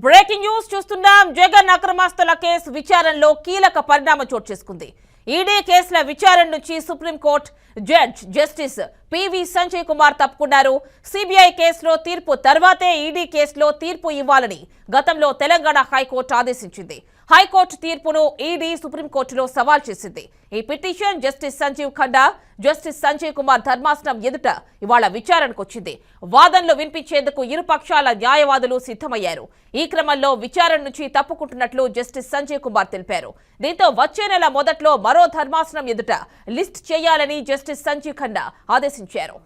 Breaking news చూస్తున్నాం. Jagan అక్రమాస్తుల case విచారణలో కీలక పరిణామం చోటు చేసుకుంది. ఈడీ కేసుల విచారణ నుంచి supreme court justice PV Sanjay Kumar తప్పుకున్నారు. సిబిఐ కేసులో తీర్పు తర్వాతే ఈడీ కేసులో తీర్పు ఇవ్వాలని గతంలో తెలంగాణ హైకోర్టు ఆదేశించింది. హైకోర్టు తీర్పును ఈడీ సుప్రీంకోర్టులో సవాల్ చేసింది. ఈ petition justice Sanjiv Khanna, justice Sanjay Kumar ధర్మాసనం ఎదుట ఇవాళ విచారణకు వచ్చింది. వాదనలు వినిపించేందుకు ఇరుపక్షాల న్యాయవాదులు సిద్ధమయ్యారు. ఈ క్రమంలో విచారణ నుంచి తప్పుకుంటున్నట్లు జస్టిస్ సంజయ్ కుమార్ తెలిపారు. దీంతో వచ్చే నెల మొదట్లో మరో ధర్మాసనం ఎదుట లిస్ట్ చేయాలని జస్టిస్ సంజీవ్ ఖన్నా ఆదేశించారు.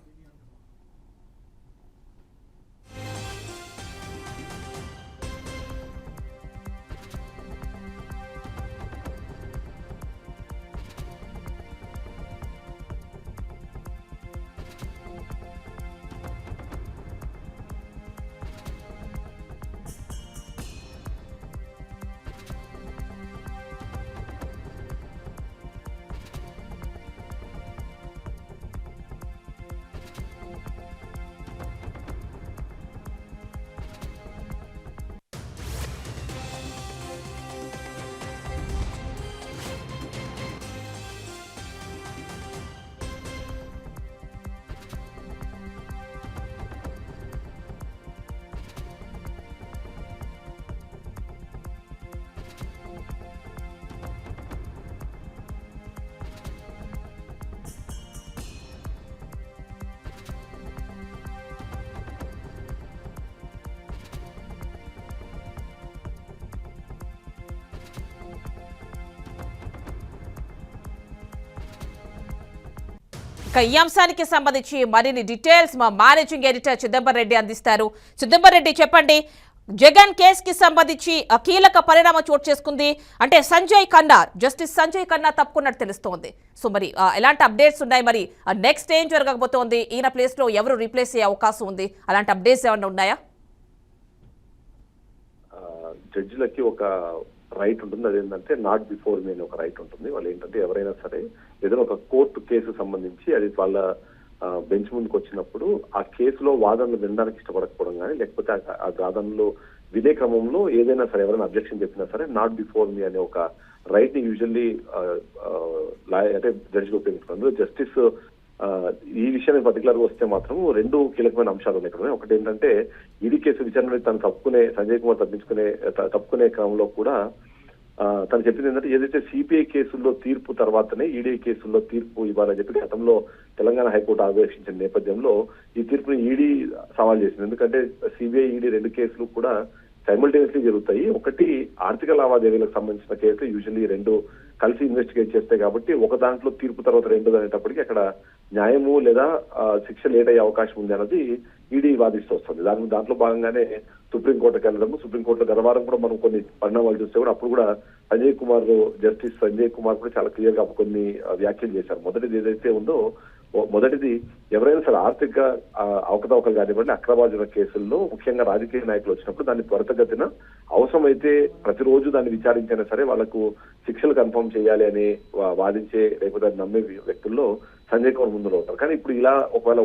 ఈ అంశానికి సంబంధించి మరిన్ని డీటెయిల్స్ మా మేనేజింగ్ ఎడిటర్ చిదంబర్ రెడ్డి అందిస్తారు. చిదంబర్ రెడ్డి, చెప్పండి. జగన్ కేసుకి సంబంధించి కీలక పరిణామం చోటు చేసుకుంది. అంటే జస్టిస్ సంజయ్ ఖన్నా తప్పుకున్నట్టు తెలుస్తోంది. సో మరి ఎలాంటి అప్డేట్స్ ఉన్నాయి? మరి నెక్స్ట్ ఏం జరగబోతోంది? ఈయన ప్లేస్ లో ఎవరు రీప్లేస్ అయ్యే అవకాశం ఉంది? అలాంటి అప్డేట్స్ ఏమైనా ఉన్నాయా? జడ్జిలకి ఒక రైట్ ఉంటుంది. అదేంటంటే నాట్ బిఫోర్ మీ అని ఒక రైట్ ఉంటుంది. వాళ్ళు ఏంటంటే ఎవరైనా సరే ఏదైనా ఒక కోర్టు కేసు సంబంధించి అది వాళ్ళ బెంచ్ ముందుకు వచ్చినప్పుడు ఆ కేసులో వాదనలు వినడానికి ఇష్టపడకపోవడం కానీ, లేకపోతే ఆ వాదనలో వినే క్రమంలో ఏదైనా సరే ఎవరైనా అబ్జెక్షన్ చెప్పినా సరే నాట్ బిఫోర్ మీ అనే ఒక రైట్ ని యూజువల్లీ అంటే జడ్జిలు ఉపయోగించుకున్నారు. జస్టిస్ ఈ విషయాన్ని పర్టికులర్ గా వస్తే మాత్రం రెండు కీలకమైన అంశాలు ఉన్నాయి. ఒకటి ఏంటంటే ఈడీ కేసు విచారణ తను సంజయ్ కుమార్ తప్పుకునే క్రమంలో కూడా తను చెప్పింది ఏంటంటే ఏదైతే సిబిఐ కేసుల్లో తీర్పు తర్వాతనే ఈడీ కేసుల్లో తీర్పు ఇవ్వాలని చెప్పి గతంలో తెలంగాణ హైకోర్టు ఆదేశించిన నేపథ్యంలో ఈ తీర్పుని ఈడీ సవాల్ చేసింది. ఎందుకంటే సిబిఐ ఈడీ రెండు కేసులు కూడా సైమల్టేనియస్లీ జరుగుతాయి. ఒకటి ఆర్థిక లావాదేవీలకు సంబంధించిన కేసు యూజువల్లీ రెండు కలిసి ఇన్వెస్టిగేట్ చేస్తాయి కాబట్టి ఒక దాంట్లో తీర్పు తర్వాత రెండు అనేటప్పటికీ అక్కడ న్యాయము లేదా శిక్ష లేట్ అయ్యే అవకాశం ఉంది అన్నది ఈడీ వాదిస్తూ వస్తుంది. దాంట్లో భాగంగానే సుప్రీంకోర్టుకి వెళ్ళడము, సుప్రీంకోర్టులో గత వారం కూడా మనం కొన్ని పరిణామాలు చూస్తే కూడా అప్పుడు కూడా జస్టిస్ సంజయ్ కుమార్ కూడా చాలా క్లియర్ గా కొన్ని వ్యాఖ్యలు చేశారు. మొదటిది ఏదైతే ఉందో ఎవరైనా సరే ఆర్థిక అవకతవకలు కానివ్వండి, అక్రమార్జన కేసుల్లో ముఖ్యంగా రాజకీయ నాయకులు వచ్చినప్పుడు దాన్ని త్వరితగతిన అవసరమైతే ప్రతిరోజు దాన్ని విచారించినా సరే వాళ్లకు శిక్షలు కన్ఫర్మ్ చేయాలి అని వాదించే లేకపోతే నమ్మే వ్యక్తుల్లో సంజయ్ కుమార్ ముందులో ఉంటారు. కానీ ఇప్పుడు ఇలా ఒకవేళ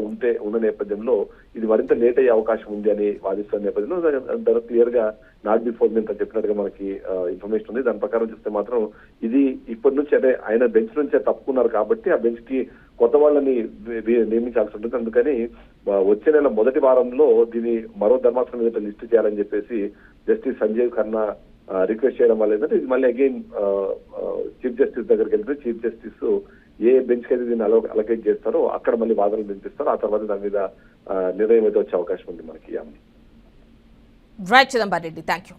ఉన్న నేపథ్యంలో ఇది మరింత లేట్ అయ్యే అవకాశం ఉంది అని వాదిస్తున్న నేపథ్యంలో క్లియర్ గా నాట్ బిఫోర్ మీ చెప్పినట్టుగా మనకి ఇన్ఫర్మేషన్ ఉంది. దాని ప్రకారం చూస్తే మాత్రం ఇది ఇప్పటి నుంచి అంటే ఆయన బెంచ్ నుంచే తప్పుకున్నారు కాబట్టి ఆ బెంచ్ కి కొత్త వాళ్ళని నియమించాల్సి ఉంటుంది. అందుకని వచ్చే నెల మొదటి వారంలో దీన్ని మరో ధర్మాసనం మీద లిస్ట్ చేయాలని చెప్పేసి జస్టిస్ సంజయ్ ఖన్నా రిక్వెస్ట్ చేయడం వల్ల ఏంటంటే ఇది మళ్ళీ అగైన్ చీఫ్ జస్టిస్ దగ్గరికి వెళ్తే చీఫ్ జస్టిస్ ఏ బెంచ్ అయితే దీన్ని అలొకేట్ చేస్తారో అక్కడ మళ్ళీ వాదనలు వినిపిస్తారో ఆ తర్వాత దాని మీద నిర్ణయం అయితే వచ్చే అవకాశం ఉంది మనకి. Right Chidambar Reddy, thank you.